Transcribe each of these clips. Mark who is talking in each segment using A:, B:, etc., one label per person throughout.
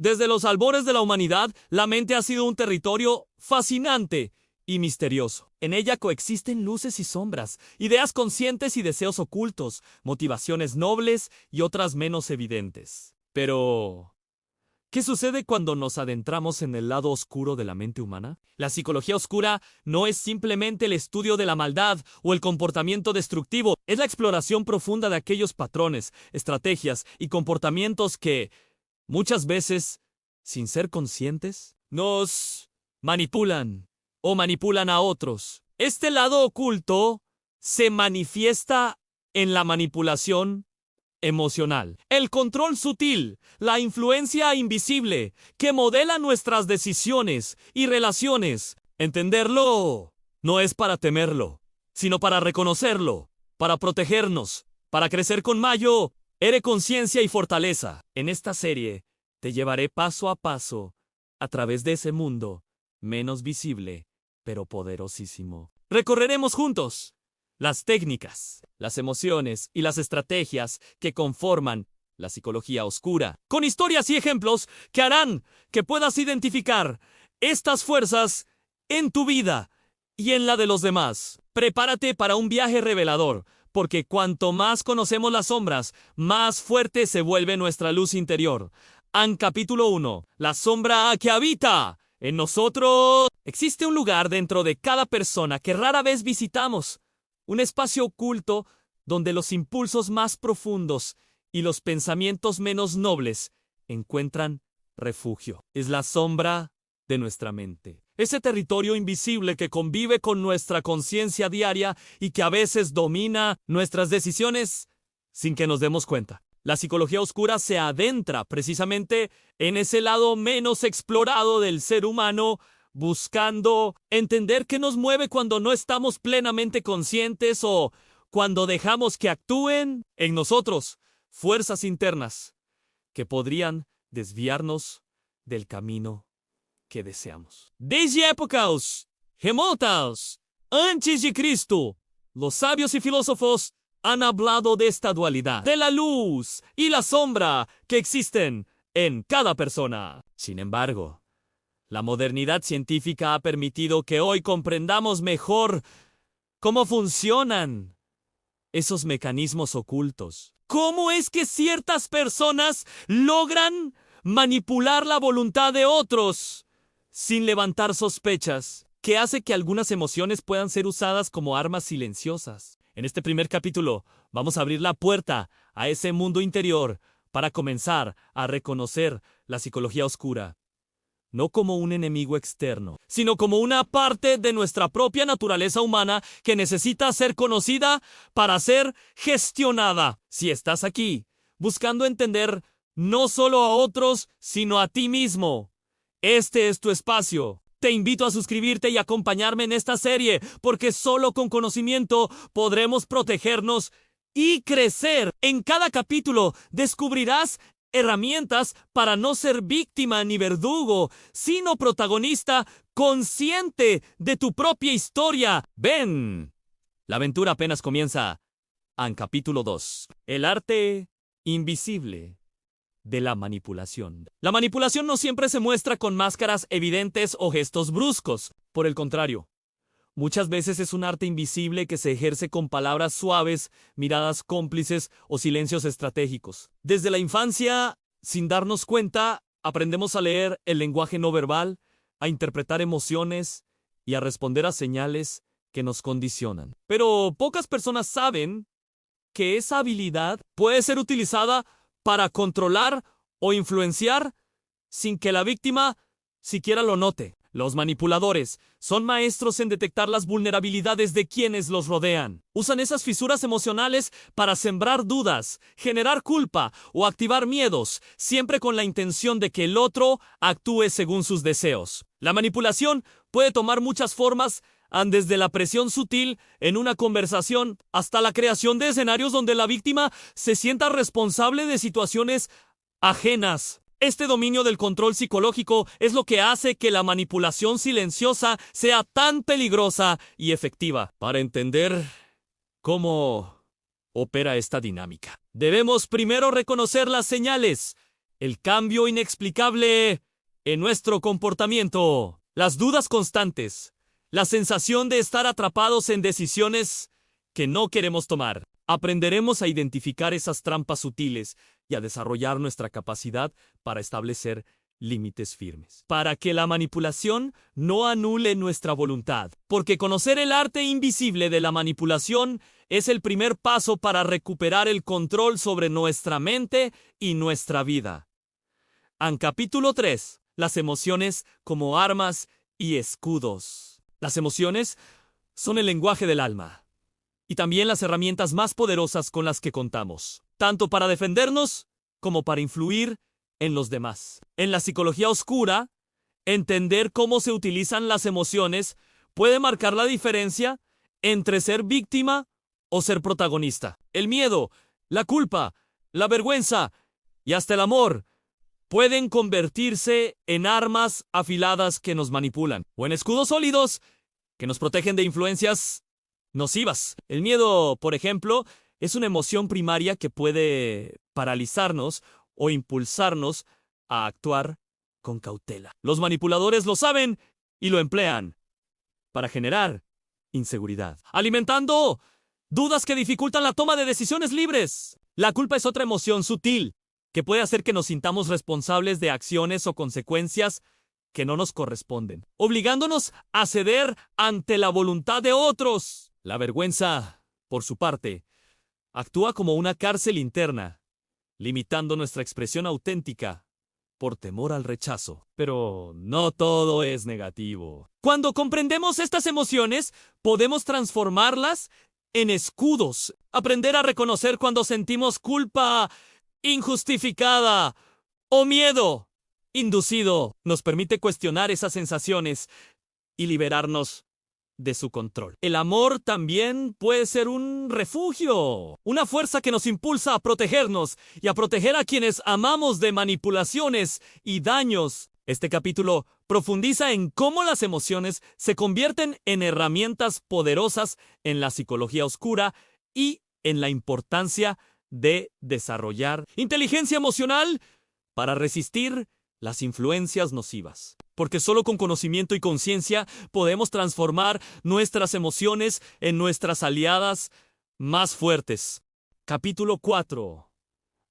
A: Desde los albores de la humanidad, la mente ha sido un territorio fascinante y misterioso. En ella coexisten luces y sombras, ideas conscientes y deseos ocultos, motivaciones nobles y otras menos evidentes. Pero ¿qué sucede cuando nos adentramos en el lado oscuro de la mente humana? La psicología oscura no es simplemente el estudio de la maldad o el comportamiento destructivo, es la exploración profunda de aquellos patrones, estrategias y comportamientos que, muchas veces, sin ser conscientes, nos manipulan o manipulan a otros. Este lado oculto se manifiesta en la manipulación emocional, el control sutil, la influencia invisible que modela nuestras decisiones y relaciones. Entenderlo no es para temerlo, sino para reconocerlo, para protegernos, para crecer con mayor conciencia y fortaleza. En esta serie te llevaré paso a paso a través de ese mundo menos visible, pero poderosísimo. Recorreremos juntos las técnicas, las emociones y las estrategias que conforman la psicología oscura, con historias y ejemplos que harán que puedas identificar estas fuerzas en tu vida y en la de los demás. Prepárate para un viaje revelador, porque cuanto más conocemos las sombras, más fuerte se vuelve nuestra luz interior. Capítulo 1. La sombra que habita en nosotros. Existe un lugar dentro de cada persona que rara vez visitamos, un espacio oculto donde los impulsos más profundos y los pensamientos menos nobles encuentran refugio. Es la sombra de nuestra mente. Ese territorio invisible que convive con nuestra conciencia diaria y que a veces domina nuestras decisiones sin que nos demos cuenta. La psicología oscura se adentra precisamente en ese lado menos explorado del ser humano, buscando entender qué nos mueve cuando no estamos plenamente conscientes o cuando dejamos que actúen en nosotros fuerzas internas que podrían desviarnos del camino que deseamos. Desde épocas remotas, antes de Cristo, los sabios y filósofos han hablado de esta dualidad, de la luz y la sombra que existen en cada persona. Sin embargo, la modernidad científica ha permitido que hoy comprendamos mejor cómo funcionan esos mecanismos ocultos. ¿Cómo es que ciertas personas logran manipular la voluntad de otros sin levantar sospechas? ¿Qué hace que algunas emociones puedan ser usadas como armas silenciosas? En este primer capítulo vamos a abrir la puerta a ese mundo interior para comenzar a reconocer la psicología oscura, no como un enemigo externo, sino como una parte de nuestra propia naturaleza humana que necesita ser conocida para ser gestionada. Si estás aquí, buscando entender no solo a otros, sino a ti mismo, este es tu espacio. Te invito a suscribirte y acompañarme en esta serie, porque solo con conocimiento podremos protegernos y crecer. En cada capítulo descubrirás herramientas para no ser víctima ni verdugo, sino protagonista consciente de tu propia historia. ¡Ven! La aventura apenas comienza. Capítulo 2. El arte invisible de la manipulación. La manipulación no siempre se muestra con máscaras evidentes o gestos bruscos. Por el contrario, muchas veces es un arte invisible que se ejerce con palabras suaves, miradas cómplices o silencios estratégicos. Desde la infancia, sin darnos cuenta, aprendemos a leer el lenguaje no verbal, a interpretar emociones y a responder a señales que nos condicionan. Pero pocas personas saben que esa habilidad puede ser utilizada para controlar o influenciar sin que la víctima siquiera lo note. Los manipuladores son maestros en detectar las vulnerabilidades de quienes los rodean. Usan esas fisuras emocionales para sembrar dudas, generar culpa o activar miedos, siempre con la intención de que el otro actúe según sus deseos. La manipulación puede tomar muchas formas, desde la presión sutil en una conversación hasta la creación de escenarios donde la víctima se sienta responsable de situaciones ajenas. Este dominio del control psicológico es lo que hace que la manipulación silenciosa sea tan peligrosa y efectiva. Para entender cómo opera esta dinámica, debemos primero reconocer las señales el cambio inexplicable en nuestro comportamiento, las dudas constantes, la sensación de estar atrapados en decisiones que no queremos tomar. Aprenderemos a identificar esas trampas sutiles y a desarrollar nuestra capacidad para establecer límites firmes, para que la manipulación no anule nuestra voluntad, porque conocer el arte invisible de la manipulación es el primer paso para recuperar el control sobre nuestra mente y nuestra vida. En capítulo 3, las emociones como armas y escudos. Las emociones son el lenguaje del alma y también las herramientas más poderosas con las que contamos, tanto para defendernos como para influir en los demás. En la psicología oscura, entender cómo se utilizan las emociones puede marcar la diferencia entre ser víctima o ser protagonista. El miedo, la culpa, la vergüenza y hasta el amor pueden convertirse en armas afiladas que nos manipulan, o en escudos sólidos que nos protegen de influencias nocivas. El miedo, por ejemplo, es una emoción primaria que puede paralizarnos o impulsarnos a actuar con cautela. Los manipuladores lo saben y lo emplean para generar inseguridad, alimentando dudas que dificultan la toma de decisiones libres. La culpa es otra emoción sutil que puede hacer que nos sintamos responsables de acciones o consecuencias que no nos corresponden, obligándonos a ceder ante la voluntad de otros. La vergüenza, por su parte, actúa como una cárcel interna, limitando nuestra expresión auténtica por temor al rechazo. Pero no todo es negativo. Cuando comprendemos estas emociones, podemos transformarlas en escudos. Aprender a reconocer cuando sentimos culpa injustificada o miedo inducido nos permite cuestionar esas sensaciones y liberarnos de su control. El amor también puede ser un refugio, una fuerza que nos impulsa a protegernos y a proteger a quienes amamos de manipulaciones y daños. Este capítulo profundiza en cómo las emociones se convierten en herramientas poderosas en la psicología oscura y en la importancia de desarrollar inteligencia emocional para resistir las influencias nocivas. Porque solo con conocimiento y conciencia podemos transformar nuestras emociones en nuestras aliadas más fuertes. Capítulo 4.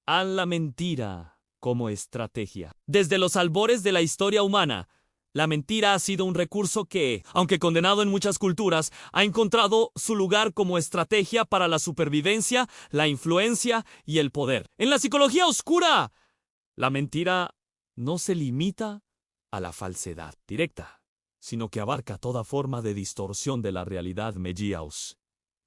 A: A la mentira como estrategia. Desde los albores de la historia humana, la mentira ha sido un recurso que, aunque condenado en muchas culturas, ha encontrado su lugar como estrategia para la supervivencia, la influencia y el poder. En la psicología oscura, la mentira no se limita a la falsedad directa, sino que abarca toda forma de distorsión de la realidad mediaus,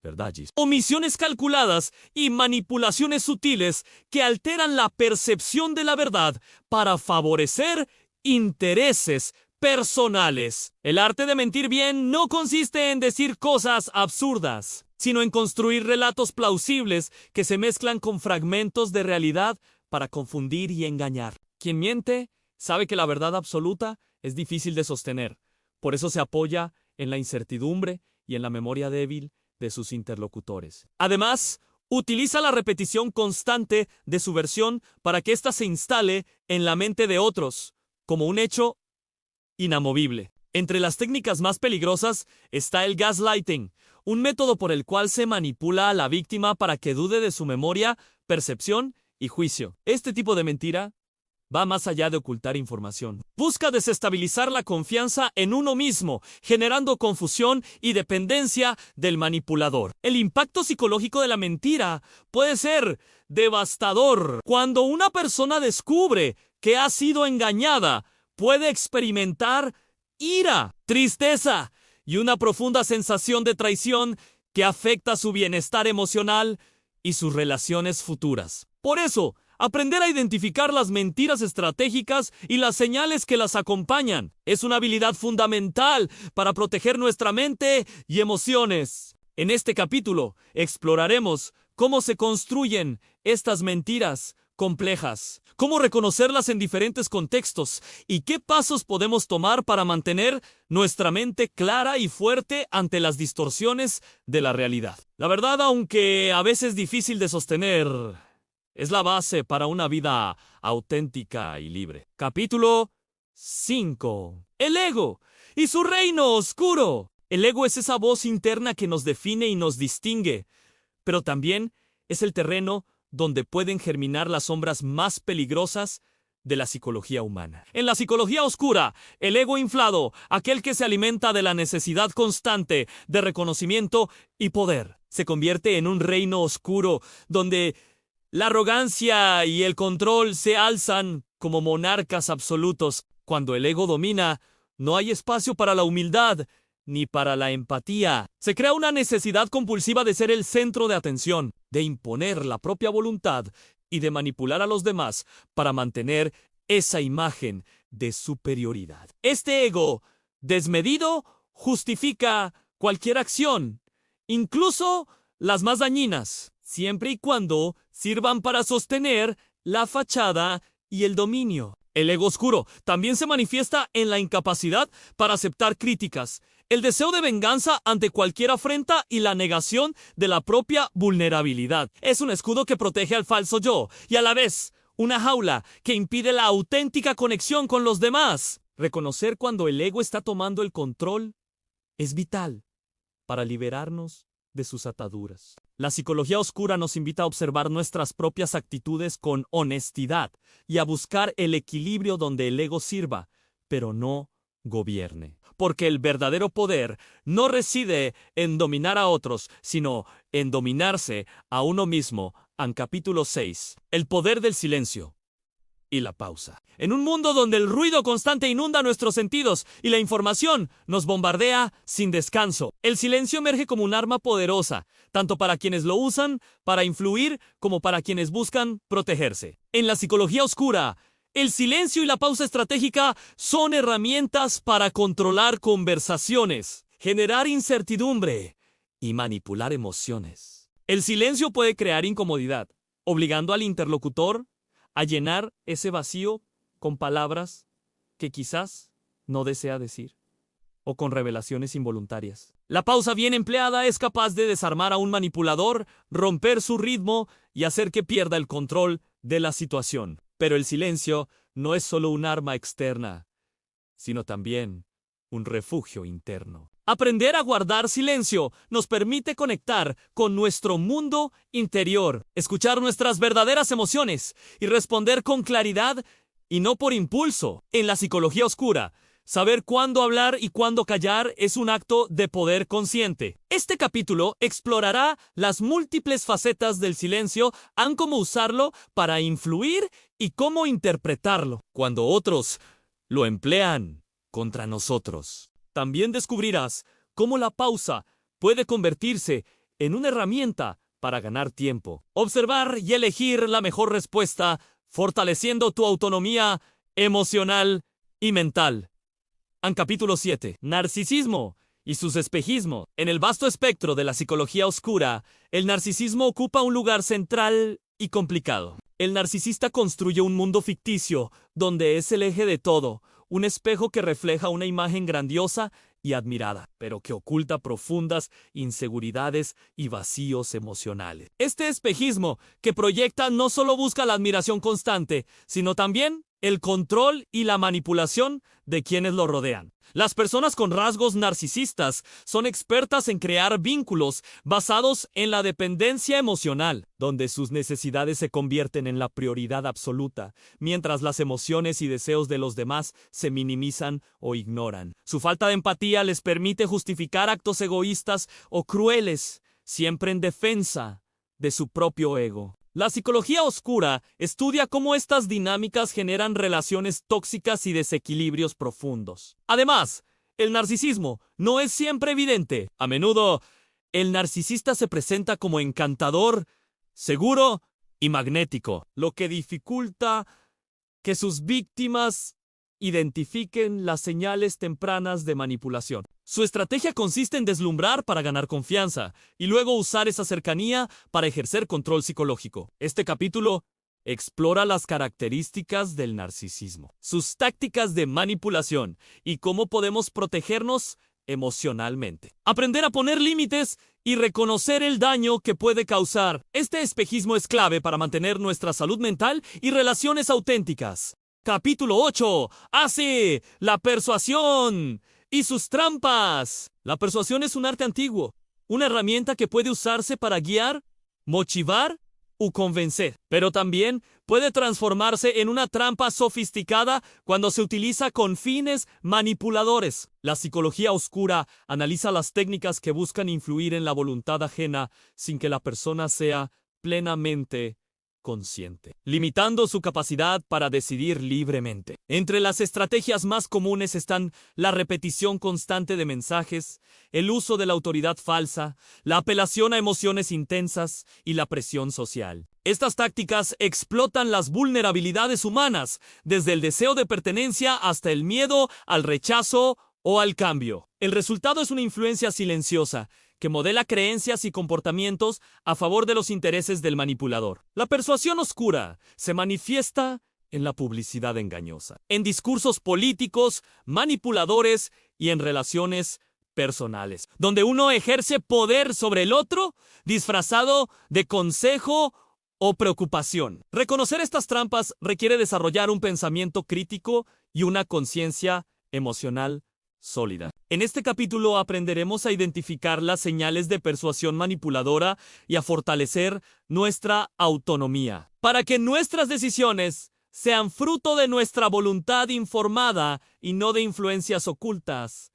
A: verdades, omisiones calculadas y manipulaciones sutiles que alteran la percepción de la verdad para favorecer intereses personales. El arte de mentir bien no consiste en decir cosas absurdas, sino en construir relatos plausibles que se mezclan con fragmentos de realidad para confundir y engañar. Quien miente sabe que la verdad absoluta es difícil de sostener. Por eso se apoya en la incertidumbre y en la memoria débil de sus interlocutores. Además, utiliza la repetición constante de su versión para que ésta se instale en la mente de otros como un hecho inamovible. Entre las técnicas más peligrosas está el gaslighting, un método por el cual se manipula a la víctima para que dude de su memoria, percepción y juicio. Este tipo de mentira va más allá de ocultar información. Busca desestabilizar la confianza en uno mismo, generando confusión y dependencia del manipulador. El impacto psicológico de la mentira puede ser devastador. Cuando una persona descubre que ha sido engañada, puede experimentar ira, tristeza y una profunda sensación de traición que afecta su bienestar emocional y sus relaciones futuras. Por eso, aprender a identificar las mentiras estratégicas y las señales que las acompañan es una habilidad fundamental para proteger nuestra mente y emociones. En este capítulo exploraremos cómo se construyen estas mentiras complejas, cómo reconocerlas en diferentes contextos y qué pasos podemos tomar para mantener nuestra mente clara y fuerte ante las distorsiones de la realidad. La verdad, aunque a veces difícil de sostener, Es la base para una vida auténtica y libre. Capítulo 5. El ego y su reino oscuro. El ego es esa voz interna que nos define y nos distingue, pero también es el terreno donde pueden germinar las sombras más peligrosas de la psicología humana. En la psicología oscura, el ego inflado, aquel que se alimenta de la necesidad constante de reconocimiento y poder, se convierte en un reino oscuro donde la arrogancia y el control se alzan como monarcas absolutos. Cuando el ego domina, no hay espacio para la humildad ni para la empatía. Se crea una necesidad compulsiva de ser el centro de atención, de imponer la propia voluntad y de manipular a los demás para mantener esa imagen de superioridad. Este ego desmedido justifica cualquier acción, incluso las más dañinas, siempre y cuando sirvan para sostener la fachada y el dominio. El ego oscuro también se manifiesta en la incapacidad para aceptar críticas, el deseo de venganza ante cualquier afrenta y la negación de la propia vulnerabilidad. Es un escudo que protege al falso yo y a la vez una jaula que impide la auténtica conexión con los demás. Reconocer cuando el ego está tomando el control es vital para liberarnos de sus ataduras. La psicología oscura nos invita a observar nuestras propias actitudes con honestidad y a buscar el equilibrio donde el ego sirva, pero no gobierne. Porque el verdadero poder no reside en dominar a otros, sino en dominarse a uno mismo. En capítulo 6, el poder del silencio y la pausa. En un mundo donde el ruido constante inunda nuestros sentidos y la información nos bombardea sin descanso, el silencio emerge como un arma poderosa, tanto para quienes lo usan para influir como para quienes buscan protegerse. En la psicología oscura, el silencio y la pausa estratégica son herramientas para controlar conversaciones, generar incertidumbre y manipular emociones. El silencio puede crear incomodidad, obligando al interlocutor a llenar ese vacío con palabras que quizás no desea decir, o con revelaciones involuntarias. La pausa bien empleada es capaz de desarmar a un manipulador, romper su ritmo y hacer que pierda el control de la situación. Pero el silencio no es solo un arma externa, sino también un refugio interno. Aprender a guardar silencio nos permite conectar con nuestro mundo interior, escuchar nuestras verdaderas emociones y responder con claridad y no por impulso. En la psicología oscura, saber cuándo hablar y cuándo callar es un acto de poder consciente. Este capítulo explorará las múltiples facetas del silencio, cómo usarlo para influir y cómo interpretarlo cuando otros lo emplean contra nosotros. También descubrirás cómo la pausa puede convertirse en una herramienta para ganar tiempo, observar y elegir la mejor respuesta, fortaleciendo tu autonomía emocional y mental. En capítulo 7, narcisismo y sus espejismos. En el vasto espectro de la psicología oscura, el narcisismo ocupa un lugar central y complicado. El narcisista construye un mundo ficticio donde es el eje de todo, un espejo que refleja una imagen grandiosa y admirada, pero que oculta profundas inseguridades y vacíos emocionales. Este espejismo que proyecta no solo busca la admiración constante, sino también el control y la manipulación de quienes lo rodean. Las personas con rasgos narcisistas son expertas en crear vínculos basados en la dependencia emocional, donde sus necesidades se convierten en la prioridad absoluta, mientras las emociones y deseos de los demás se minimizan o ignoran. Su falta de empatía les permite justificar actos egoístas o crueles, siempre en defensa de su propio ego. La psicología oscura estudia cómo estas dinámicas generan relaciones tóxicas y desequilibrios profundos. Además, el narcisismo no es siempre evidente. A menudo, el narcisista se presenta como encantador, seguro y magnético, lo que dificulta que sus víctimas identifiquen las señales tempranas de manipulación. Su estrategia consiste en deslumbrar para ganar confianza y luego usar esa cercanía para ejercer control psicológico. Este capítulo explora las características del narcisismo, sus tácticas de manipulación y cómo podemos protegernos emocionalmente. Aprender a poner límites y reconocer el daño que puede causar. Este espejismo es clave para mantener nuestra salud mental y relaciones auténticas. Capítulo 8. Hace la persuasión y sus trampas. La persuasión es un arte antiguo, una herramienta que puede usarse para guiar, motivar o convencer, pero también puede transformarse en una trampa sofisticada cuando se utiliza con fines manipuladores. La psicología oscura analiza las técnicas que buscan influir en la voluntad ajena sin que la persona sea plenamente consciente, limitando su capacidad para decidir libremente. Entre las estrategias más comunes están la repetición constante de mensajes, el uso de la autoridad falsa, la apelación a emociones intensas y la presión social. Estas tácticas explotan las vulnerabilidades humanas, desde el deseo de pertenencia hasta el miedo al rechazo o al cambio. El resultado es una influencia silenciosa que modela creencias y comportamientos a favor de los intereses del manipulador. La persuasión oscura se manifiesta en la publicidad engañosa, en discursos políticos, manipuladores y en relaciones personales, donde uno ejerce poder sobre el otro disfrazado de consejo o preocupación. Reconocer estas trampas requiere desarrollar un pensamiento crítico y una conciencia emocional sólida. En este capítulo aprenderemos a identificar las señales de persuasión manipuladora y a fortalecer nuestra autonomía, para que nuestras decisiones sean fruto de nuestra voluntad informada y no de influencias ocultas.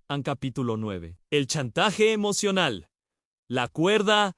A: En capítulo 9. El chantaje emocional. La cuerda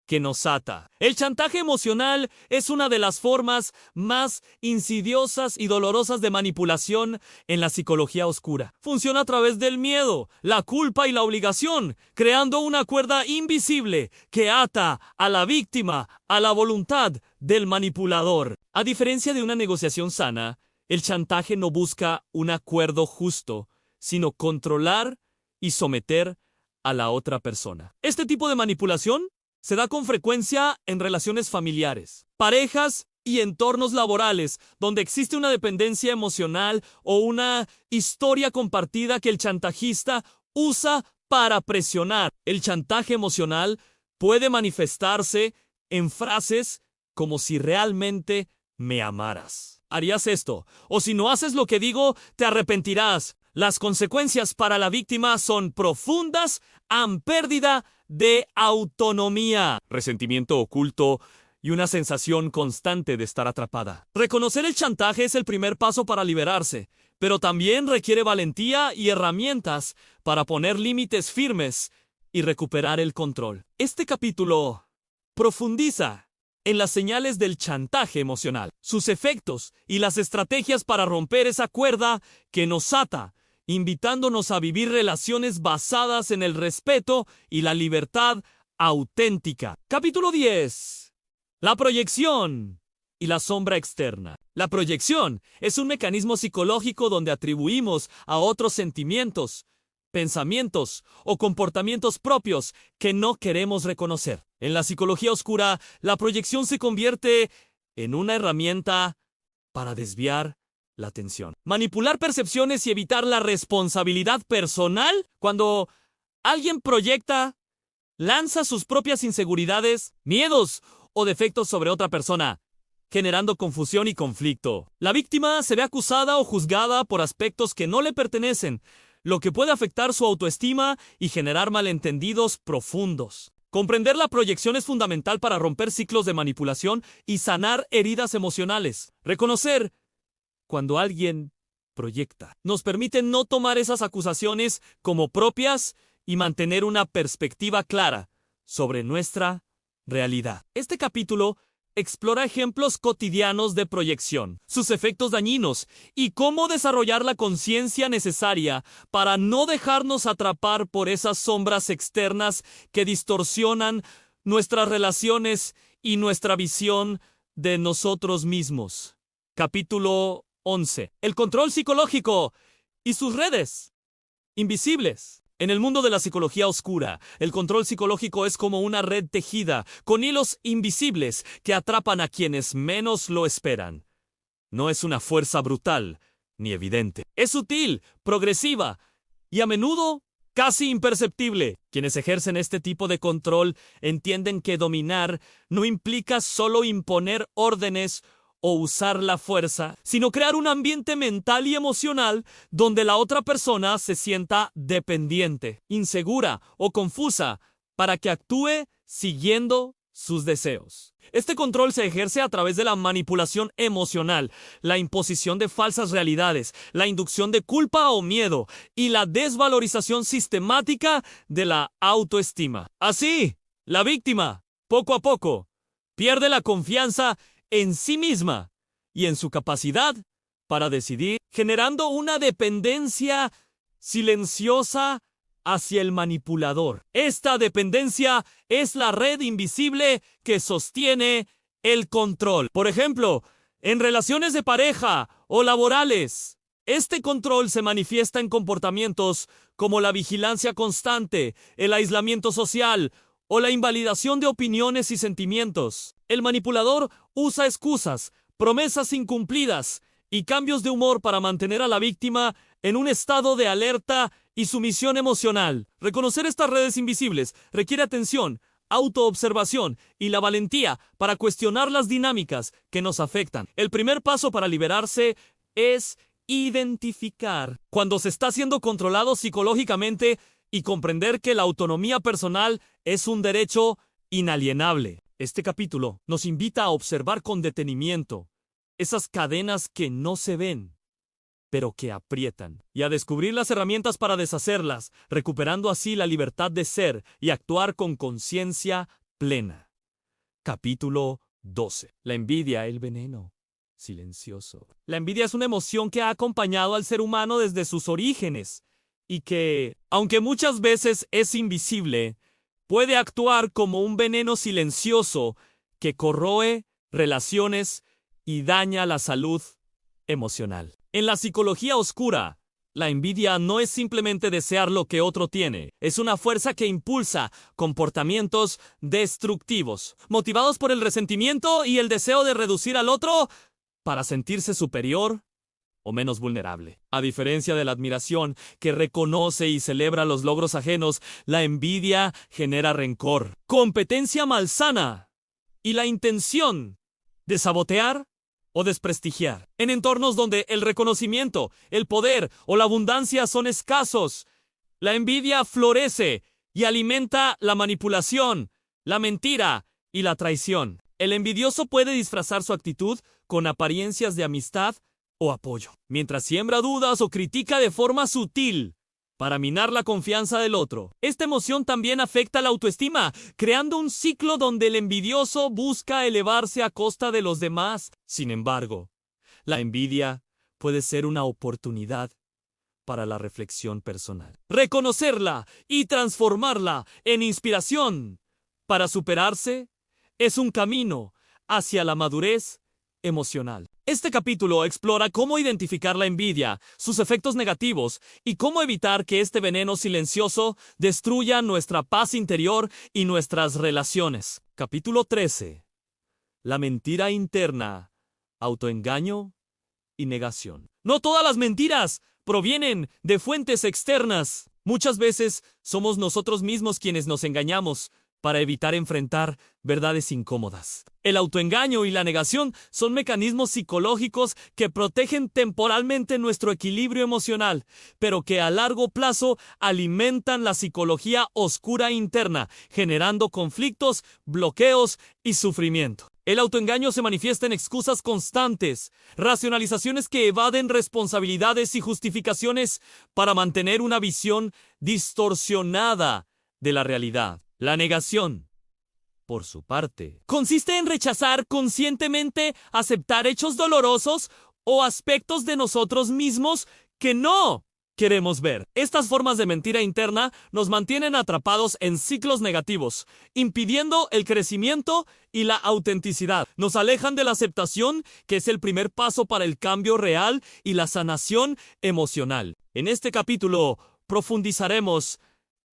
A: que nos ata. El chantaje emocional es una de las formas más insidiosas y dolorosas de manipulación en la psicología oscura. Funciona a través del miedo, la culpa y la obligación, creando una cuerda invisible que ata a la víctima a la voluntad del manipulador. A diferencia de una negociación sana, el chantaje no busca un acuerdo justo, sino controlar y someter a la otra persona. Este tipo de manipulación se da con frecuencia en relaciones familiares, parejas y entornos laborales, donde existe una dependencia emocional o una historia compartida que el chantajista usa para presionar. El chantaje emocional puede manifestarse en frases como si realmente me amaras. Harías esto, o si no haces lo que digo, te arrepentirás. Las consecuencias para la víctima son profundas, han pérdida de autonomía, resentimiento oculto y una sensación constante de estar atrapada. Reconocer el chantaje es el primer paso para liberarse, pero también requiere valentía y herramientas para poner límites firmes y recuperar el control. Este capítulo profundiza en las señales del chantaje emocional, sus efectos y las estrategias para romper esa cuerda que nos ata, invitándonos a vivir relaciones basadas en el respeto y la libertad auténtica. Capítulo 10. La proyección y la sombra externa. La proyección es un mecanismo psicológico donde atribuimos a otros sentimientos, pensamientos o comportamientos propios que no queremos reconocer. En la psicología oscura, la proyección se convierte en una herramienta para desviar la atención, manipular percepciones y evitar la responsabilidad personal. Cuando alguien proyecta, lanza sus propias inseguridades, miedos o defectos sobre otra persona, generando confusión y conflicto. La víctima se ve acusada o juzgada por aspectos que no le pertenecen, lo que puede afectar su autoestima y generar malentendidos profundos. Comprender la proyección es fundamental para romper ciclos de manipulación y sanar heridas emocionales. Reconocer cuando alguien proyecta nos permite no tomar esas acusaciones como propias y mantener una perspectiva clara sobre nuestra realidad. Este capítulo explora ejemplos cotidianos de proyección, sus efectos dañinos y cómo desarrollar la conciencia necesaria para no dejarnos atrapar por esas sombras externas que distorsionan nuestras relaciones y nuestra visión de nosotros mismos. Capítulo 11. El control psicológico y sus redes invisibles. En el mundo de la psicología oscura, el control psicológico es como una red tejida con hilos invisibles que atrapan a quienes menos lo esperan. No es una fuerza brutal ni evidente. Es sutil, progresiva y a menudo casi imperceptible. Quienes ejercen este tipo de control entienden que dominar no implica solo imponer órdenes o usar la fuerza, sino crear un ambiente mental y emocional donde la otra persona se sienta dependiente, insegura o confusa para que actúe siguiendo sus deseos. Este control se ejerce a través de la manipulación emocional, la imposición de falsas realidades, la inducción de culpa o miedo y la desvalorización sistemática de la autoestima. Así, la víctima, poco a poco, pierde la confianza en sí misma y en su capacidad para decidir, generando una dependencia silenciosa hacia el manipulador. Esta dependencia es la red invisible que sostiene el control. Por ejemplo, en relaciones de pareja o laborales, este control se manifiesta en comportamientos como la vigilancia constante, el aislamiento social o la invalidación de opiniones y sentimientos. El manipulador usa excusas, promesas incumplidas y cambios de humor para mantener a la víctima en un estado de alerta y sumisión emocional. Reconocer estas redes invisibles requiere atención, autoobservación y la valentía para cuestionar las dinámicas que nos afectan. El primer paso para liberarse es identificar cuando se está siendo controlado psicológicamente y comprender que la autonomía personal es un derecho inalienable. Este capítulo nos invita a observar con detenimiento esas cadenas que no se ven, pero que aprietan, y a descubrir las herramientas para deshacerlas, recuperando así la libertad de ser y actuar con conciencia plena. Capítulo 12. La envidia, el veneno silencioso. La envidia es una emoción que ha acompañado al ser humano desde sus orígenes y que, aunque muchas veces es invisible, puede actuar como un veneno silencioso que corroe relaciones y daña la salud emocional. En la psicología oscura, la envidia no es simplemente desear lo que otro tiene, es una fuerza que impulsa comportamientos destructivos, motivados por el resentimiento y el deseo de reducir al otro para sentirse superior o menos vulnerable. A diferencia de la admiración, que reconoce y celebra los logros ajenos, la envidia genera rencor, competencia malsana y la intención de sabotear o desprestigiar. En entornos donde el reconocimiento, el poder o la abundancia son escasos, la envidia florece y alimenta la manipulación, la mentira y la traición. El envidioso puede disfrazar su actitud con apariencias de amistad o apoyo, mientras siembra dudas o critica de forma sutil para minar la confianza del otro. Esta emoción también afecta la autoestima, creando un ciclo donde el envidioso busca elevarse a costa de los demás. Sin embargo, la envidia puede ser una oportunidad para la reflexión personal. Reconocerla y transformarla en inspiración para superarse es un camino hacia la madurez emocional. Este capítulo explora cómo identificar la envidia, sus efectos negativos y cómo evitar que este veneno silencioso destruya nuestra paz interior y nuestras relaciones. Capítulo 13. La mentira interna, autoengaño y negación. No todas las mentiras provienen de fuentes externas. Muchas veces somos nosotros mismos quienes nos engañamos para evitar enfrentar verdades incómodas. El autoengaño y la negación son mecanismos psicológicos que protegen temporalmente nuestro equilibrio emocional, pero que a largo plazo alimentan la psicología oscura interna, generando conflictos, bloqueos y sufrimiento. El autoengaño se manifiesta en excusas constantes, racionalizaciones que evaden responsabilidades y justificaciones para mantener una visión distorsionada de la realidad. La negación, por su parte, consiste en rechazar conscientemente aceptar hechos dolorosos o aspectos de nosotros mismos que no queremos ver. Estas formas de mentira interna nos mantienen atrapados en ciclos negativos, impidiendo el crecimiento y la autenticidad. Nos alejan de la aceptación, que es el primer paso para el cambio real y la sanación emocional. En este capítulo profundizaremos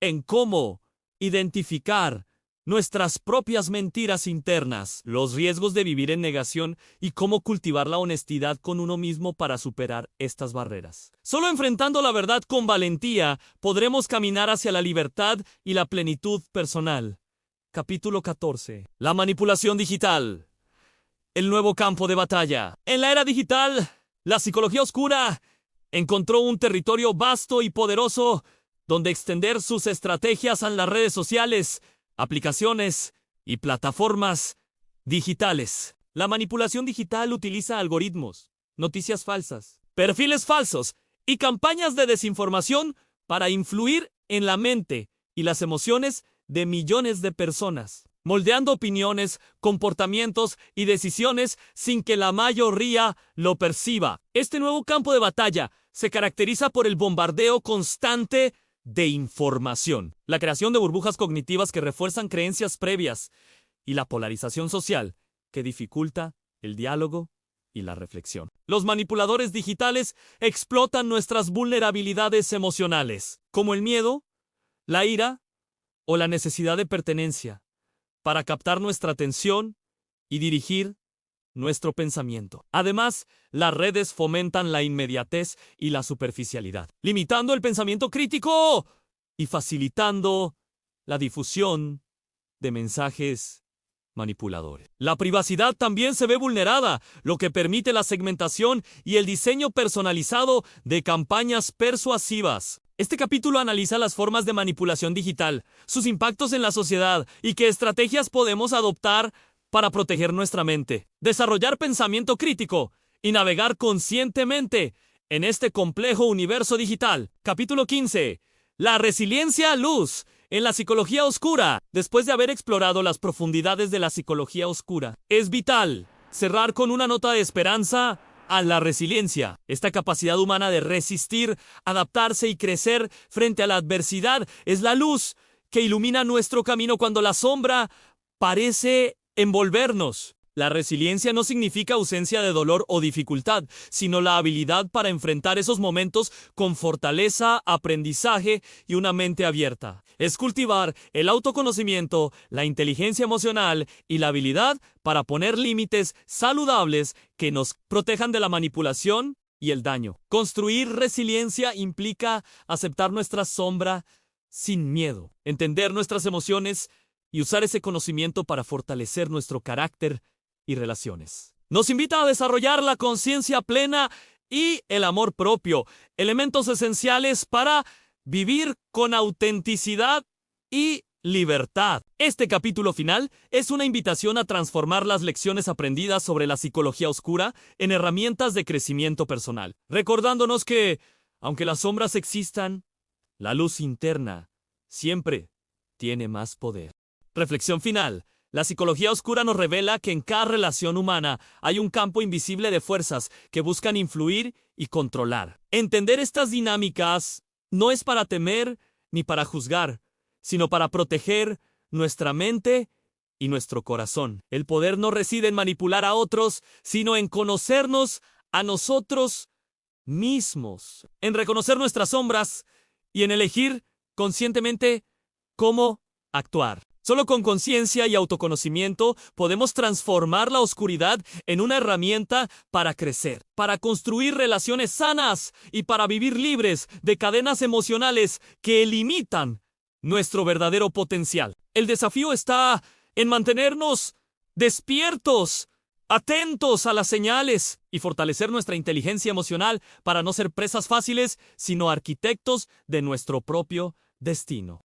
A: en cómo identificar nuestras propias mentiras internas, los riesgos de vivir en negación y cómo cultivar la honestidad con uno mismo para superar estas barreras. Solo enfrentando la verdad con valentía podremos caminar hacia la libertad y la plenitud personal. Capítulo 14. La manipulación digital. El nuevo campo de batalla. En la era digital, la psicología oscura encontró un territorio vasto y poderoso donde extender sus estrategias a las redes sociales, aplicaciones y plataformas digitales. La manipulación digital utiliza algoritmos, noticias falsas, perfiles falsos y campañas de desinformación para influir en la mente y las emociones de millones de personas, moldeando opiniones, comportamientos y decisiones sin que la mayoría lo perciba. Este nuevo campo de batalla se caracteriza por el bombardeo constante de información, la creación de burbujas cognitivas que refuerzan creencias previas y la polarización social que dificulta el diálogo y la reflexión. Los manipuladores digitales explotan nuestras vulnerabilidades emocionales, como el miedo, la ira o la necesidad de pertenencia, para captar nuestra atención y dirigir nuestro pensamiento. Además, las redes fomentan la inmediatez y la superficialidad, limitando el pensamiento crítico y facilitando la difusión de mensajes manipuladores. La privacidad también se ve vulnerada, lo que permite la segmentación y el diseño personalizado de campañas persuasivas. Este capítulo analiza las formas de manipulación digital, sus impactos en la sociedad y qué estrategias podemos adoptar para proteger nuestra mente, desarrollar pensamiento crítico y navegar conscientemente en este complejo universo digital. Capítulo 15. La resiliencia a luz en la psicología oscura. Después de haber explorado las profundidades de la psicología oscura, es vital cerrar con una nota de esperanza a la resiliencia. Esta capacidad humana de resistir, adaptarse y crecer frente a la adversidad es la luz que ilumina nuestro camino cuando la sombra parece envolvernos. La resiliencia no significa ausencia de dolor o dificultad, sino la habilidad para enfrentar esos momentos con fortaleza, aprendizaje y una mente abierta. Es cultivar el autoconocimiento, la inteligencia emocional y la habilidad para poner límites saludables que nos protejan de la manipulación y el daño. Construir resiliencia implica aceptar nuestra sombra sin miedo, entender nuestras emociones y usar ese conocimiento para fortalecer nuestro carácter y relaciones. Nos invita a desarrollar la conciencia plena y el amor propio, elementos esenciales para vivir con autenticidad y libertad. Este capítulo final es una invitación a transformar las lecciones aprendidas sobre la psicología oscura en herramientas de crecimiento personal, recordándonos que, aunque las sombras existan, la luz interna siempre tiene más poder. Reflexión final. La psicología oscura nos revela que en cada relación humana hay un campo invisible de fuerzas que buscan influir y controlar. Entender estas dinámicas no es para temer ni para juzgar, sino para proteger nuestra mente y nuestro corazón. El poder no reside en manipular a otros, sino en conocernos a nosotros mismos, en reconocer nuestras sombras y en elegir conscientemente cómo actuar. Solo con conciencia y autoconocimiento podemos transformar la oscuridad en una herramienta para crecer, para construir relaciones sanas y para vivir libres de cadenas emocionales que limitan nuestro verdadero potencial. El desafío está en mantenernos despiertos, atentos a las señales y fortalecer nuestra inteligencia emocional para no ser presas fáciles, sino arquitectos de nuestro propio destino.